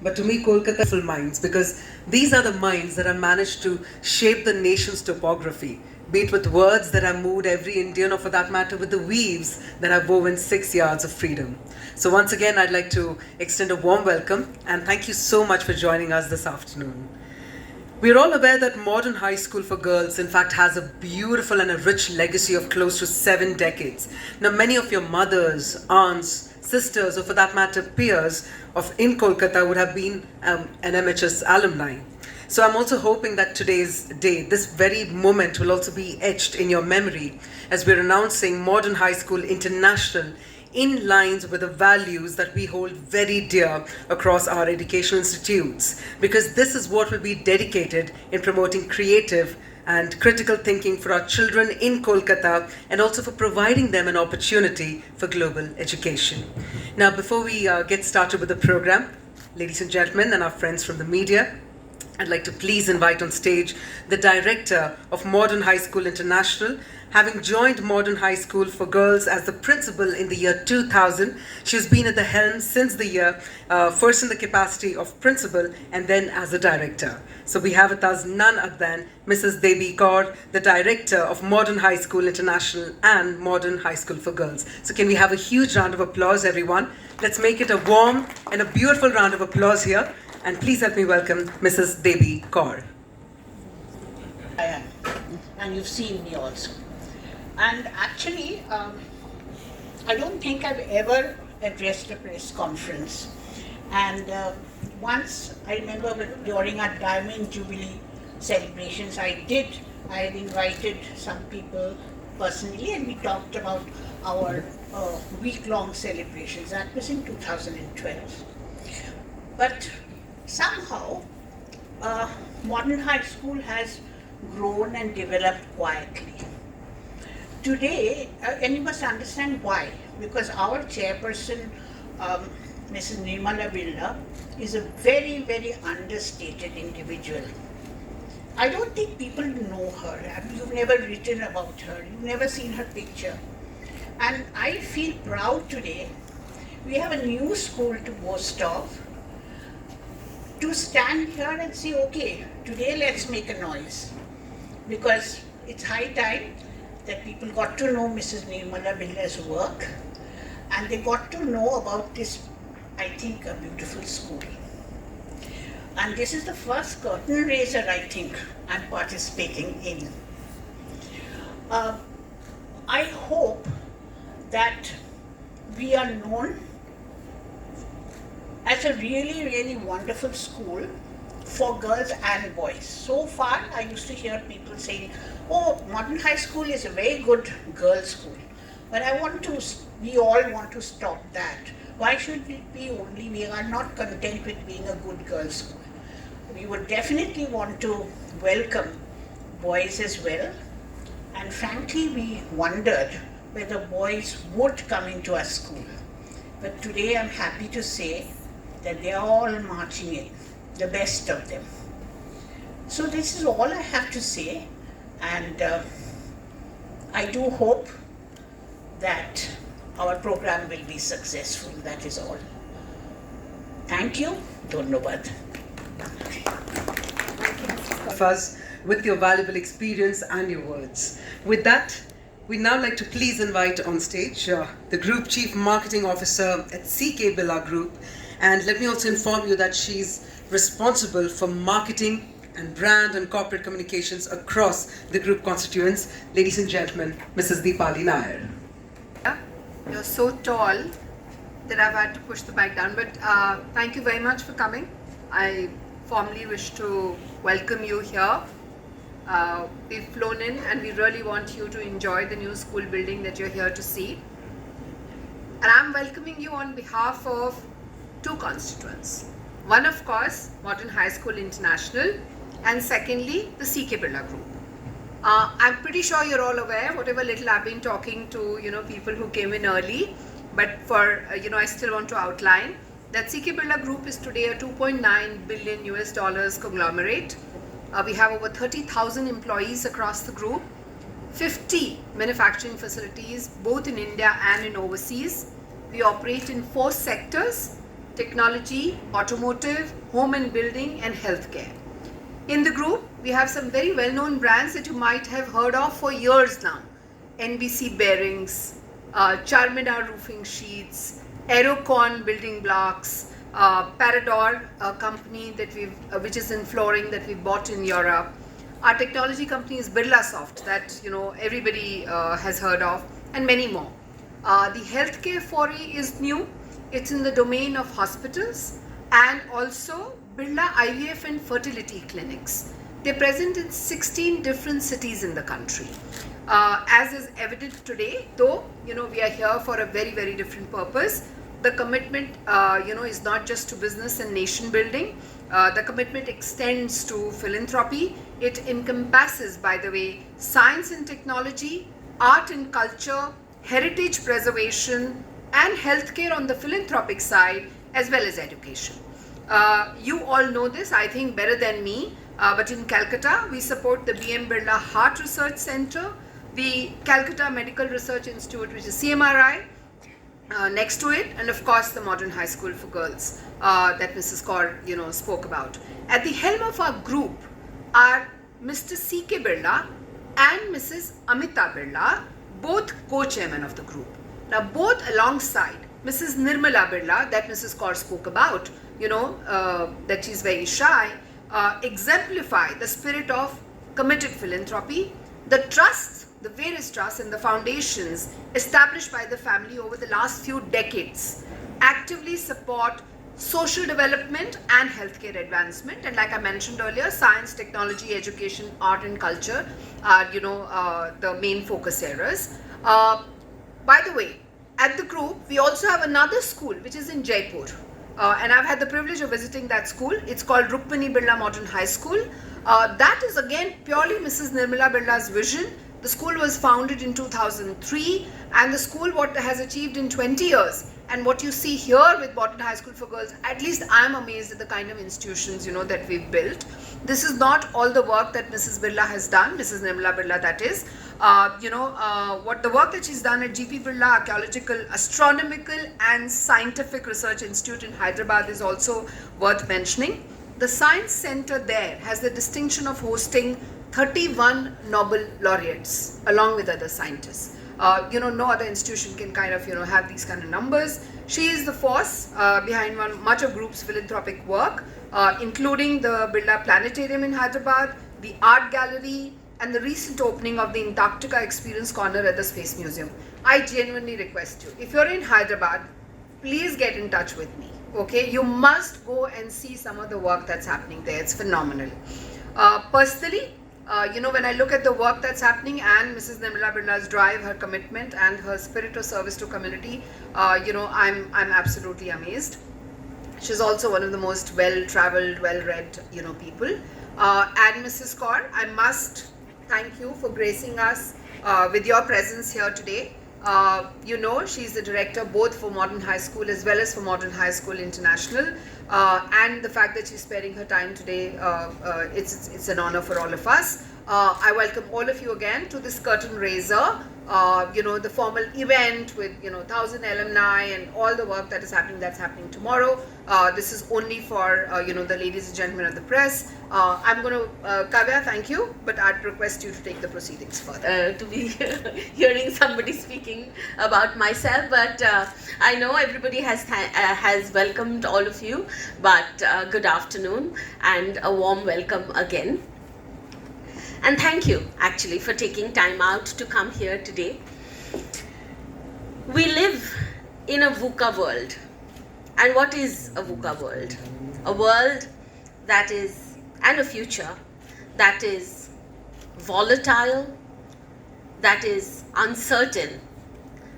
But to me, Kolkata is full minds because these are the minds that have managed to shape the nation's topography, be it with words that have moved every Indian, or for that matter, with the weaves that have woven 6 yards of freedom. So, once again, I'd like to extend a warm welcome and thank you so much for joining us this afternoon. We're all aware that modern high school for girls, in fact, has a beautiful and a rich legacy of close to 7 decades. Now, many of your mothers, aunts, sisters, or for that matter, peers in Kolkata would have been an MHS alumni. So I'm also hoping that today's day, this very moment, will also be etched in your memory as we're announcing Modern High School International in lines with the values that we hold very dear across our educational institutes, because this is what will be dedicated in promoting creative and critical thinking for our children in Kolkata, and also for providing them an opportunity for global education. Now, before we get started with the program, ladies and gentlemen, and our friends from the media, I'd like to please invite on stage the director of Modern High School International. Having joined Modern High School for Girls as the principal in the year 2000, she has been at the helm since the year, first in the capacity of principal and then as a director. So we have with us none other than Mrs. Devi, the director of Modern High School International and Modern High School for Girls. So can we have a huge round of applause, everyone? Let's make it a warm and a beautiful round of applause here. And please help me welcome Mrs. Devi Kaur. I am, and you've seen me also. And actually, I don't think I've ever addressed a press conference. And once, I remember during our Diamond Jubilee celebrations, I had invited some people personally, and we talked about our week-long celebrations. That was in 2012. But somehow, Modern High School has grown and developed quietly. Today, and you must understand why, because our chairperson, Mrs. Birla, is a very, very understated individual. I don't think people know her. I mean, you've never written about her, you've never seen her picture. And I feel proud today. We have a new school to boast of. To stand here and say, okay, today let's make a noise. Because it's high time that people got to know Mrs. Nirmala Birla's work, and they got to know about this, I think, a beautiful school. And this is the first curtain raiser, I think, I'm participating in. I hope that we are known as a really, really wonderful school for girls and boys. So far, I used to hear people saying, oh, Modern High School is a very good girls' school. But we all want to stop that. Why should it be only, we are not content with being a good girls' school. We would definitely want to welcome boys as well. And frankly, we wondered whether boys would come into our school. But today, I'm happy to say that they are all marching in, the best of them. So this is all I have to say, and I do hope that our program will be successful. That is all. Thank you. Dhanyavad. Us with your valuable experience and your words. With that, we'd now like to please invite on stage the Group Chief Marketing Officer at CK Birla Group. And let me also inform you that she's responsible for marketing and brand and corporate communications across the group constituents. Ladies and gentlemen, Mrs. Deepali Naair. You're so tall that I've had to push the mic down, but thank you very much for coming. I formally wish to welcome you here. We've flown in and we really want you to enjoy the new school building that you're here to see. And I'm welcoming you on behalf of two constituents. One, of course, Modern High School International, and secondly, the CK Birla Group. I'm pretty sure you're all aware, whatever little I've been talking to, people who came in early, but for, I still want to outline that CK Birla Group is today a $2.9 billion US conglomerate. We have over 30,000 employees across the group, 50 manufacturing facilities, both in India and in overseas. We operate in 4 sectors: technology, automotive, home and building, and healthcare. In the group, we have some very well-known brands that you might have heard of for years now. NBC Bearings, Charminar Roofing Sheets, Aerocon Building Blocks, Parador, a company that which is in flooring that we bought in Europe. Our technology company is Birla Soft, that everybody has heard of, and many more. The healthcare foray is new. It's in the domain of hospitals and also Birla IVF and fertility clinics. They're present in 16 different cities in the country. As is evident today, though, we are here for a very, very different purpose. The commitment, is not just to business and nation building. The commitment extends to philanthropy. It encompasses, by the way, science and technology, art and culture, heritage preservation, and healthcare on the philanthropic side, as well as education. You all know this, I think, better than me, but in Calcutta, we support the BM Birla Heart Research Center, the Calcutta Medical Research Institute, which is CMRI, next to it, and of course the Modern High School for Girls that Mrs. Kaur spoke about. At the helm of our group are Mr. C.K. Birla and Mrs. Amita Birla, both co-chairmen of the group. Now, both alongside Mrs. Nirmala Birla that Mrs. Kaur spoke about, that she's very shy, exemplify the spirit of committed philanthropy, the trusts, the various trusts and the foundations established by the family over the last few decades actively support social development and healthcare advancement. And like I mentioned earlier, science, technology, education, art and culture are, the main focus areas. By the way, at the group, we also have another school which is in Jaipur. And I've had the privilege of visiting that school. It's called Rukmini Birla Modern High School. That is again purely Mrs. Nirmala Birla's vision. The school was founded in 2003, and the school what has achieved in 20 years. And what you see here with Modern High School for Girls, at least I'm amazed at the kind of institutions that we've built. This is not all the work that Mrs. Birla has done, Mrs. Nirmala Birla that is. What the work that she's done at GP Birla Archaeological, Astronomical and Scientific Research Institute in Hyderabad is also worth mentioning. The Science Center there has the distinction of hosting 31 Nobel laureates along with other scientists. No other institution can kind of, have these kind of numbers. She is the force behind much of group's philanthropic work, including the Birla Planetarium in Hyderabad, the Art Gallery, and the recent opening of the Antarctica Experience Corner at the Space Museum. I genuinely request you, if you're in Hyderabad, please get in touch with me. Okay, you must go and see some of the work that's happening there. It's phenomenal. Personally, when I look at the work that's happening and Mrs. Nirmala Birla's drive, her commitment and her spirit of service to community, I'm absolutely amazed. She's also one of the most well-traveled, well-read, people. And Mrs. Kaur, I must thank you for gracing us with your presence here today. She's the director both for Modern High School as well as for Modern High School International. And the fact that she's sparing her time today, it's an honor for all of us. I welcome all of you again to this curtain raiser, the formal event with 1,000 alumni and all the work that's happening tomorrow. This is only for the ladies and gentlemen of the press. I'm going to Kavya, thank you, but I'd request you to take the proceedings further. To be hearing somebody speaking about myself, but I know everybody has welcomed all of you, but good afternoon and a warm welcome again. And thank you actually for taking time out to come here today. We live in a VUCA world. And what is a VUCA world? A world that is, and a future that is volatile, that is uncertain,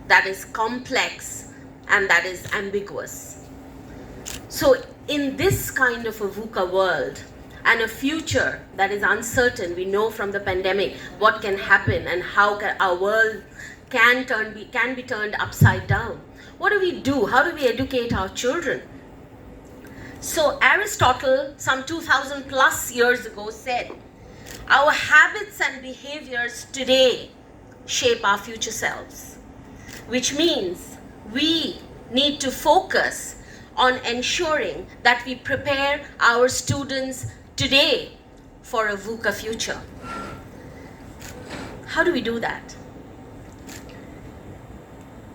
that is complex, and that is ambiguous. So in this kind of a VUCA world, and a future that is uncertain, we know from the pandemic what can happen and how our world can be turned upside down. What do we do? How do we educate our children? So Aristotle, some 2,000 plus years ago, said, our habits and behaviors today shape our future selves, which means we need to focus on ensuring that we prepare our students today for a VUCA future. How do we do that?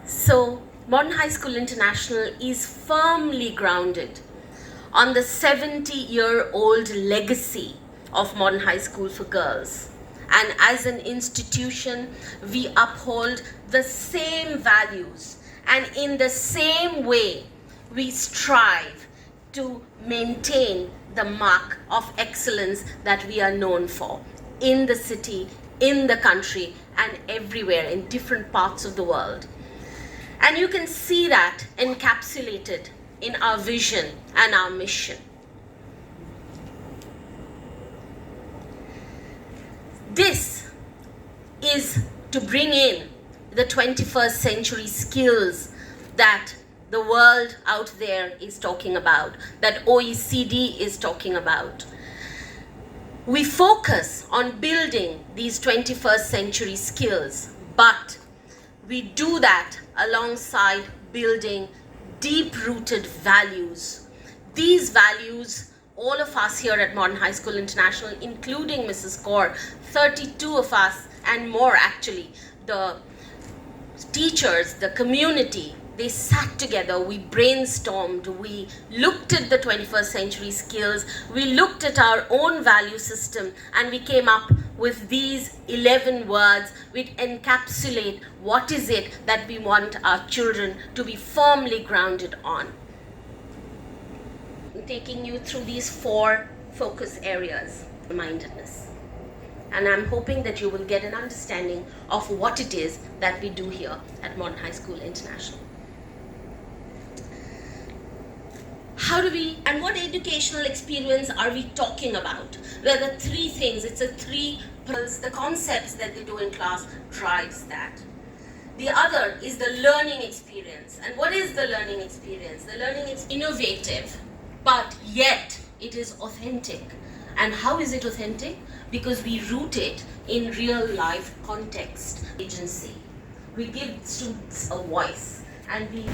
So, Modern High School International is firmly grounded on the 70-year-old legacy of Modern High School for Girls. And as an institution, we uphold the same values, and in the same way, we strive to maintain the mark of excellence that we are known for in the city, in the country, and everywhere in different parts of the world. And you can see that encapsulated in our vision and our mission. This is to bring in the 21st century skills that the world out there is talking about, that OECD is talking about. We focus on building these 21st century skills, but we do that alongside building deep-rooted values. These values, all of us here at Modern High School International, including Mrs. Kaur, 32 of us and more actually, the teachers, the community, they sat together, we brainstormed, we looked at the 21st century skills, we looked at our own value system, and we came up with these 11 words which encapsulate what is it that we want our children to be firmly grounded on. I'm taking you through these 4 focus areas, mindedness. And I'm hoping that you will get an understanding of what it is that we do here at Modern High School International. How do we, and what educational experience are we talking about? Well, the 3 things, it's a 3 pillars, the concepts that they do in class drives that. The other is the learning experience. And what is the learning experience? The learning is innovative, but yet it is authentic. And how is it authentic? Because we root it in real life context, agency. We give students a voice, and we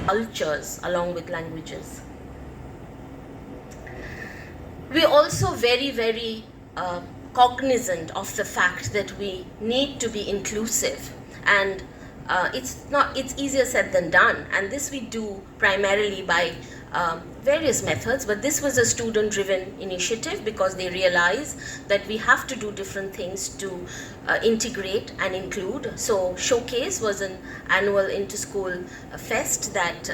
cultures along with languages. We're also very cognizant of the fact that we need to be inclusive, and it's easier said than done, and this we do primarily by various methods, but this was a student-driven initiative because they realized that we have to do different things to integrate and include. So Showcase was an annual inter-school fest that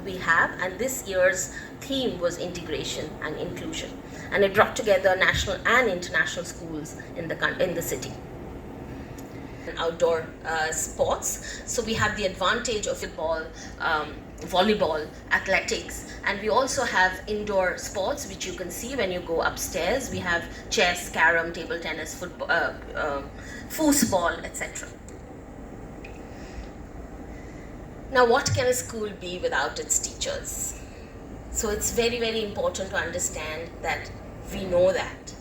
we have, and this year's theme was integration and inclusion, and it brought together national and international schools in the city. Outdoor sports, so we have the advantage of football, volleyball, athletics, and we also have indoor sports which you can see when you go upstairs. We have chess, carom, table tennis, football, foosball, etc. Now, what can a school be without its teachers? So it's very important to understand that we know that,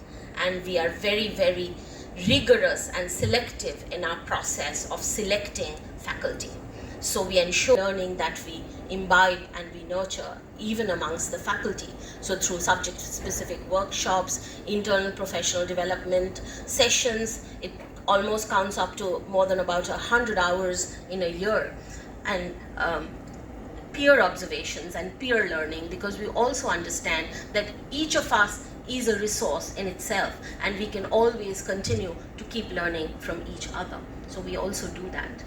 and we are very rigorous and selective in our process of selecting faculty. So we ensure learning that we imbibe and we we nurture even amongst the faculty. So through subject-specific workshops, internal professional development sessions, it almost counts up to more than about 100 hours in a year. And peer observations and peer learning, because we also understand that each of us is a resource in itself and we can always continue to keep learning from each other. So we also do that.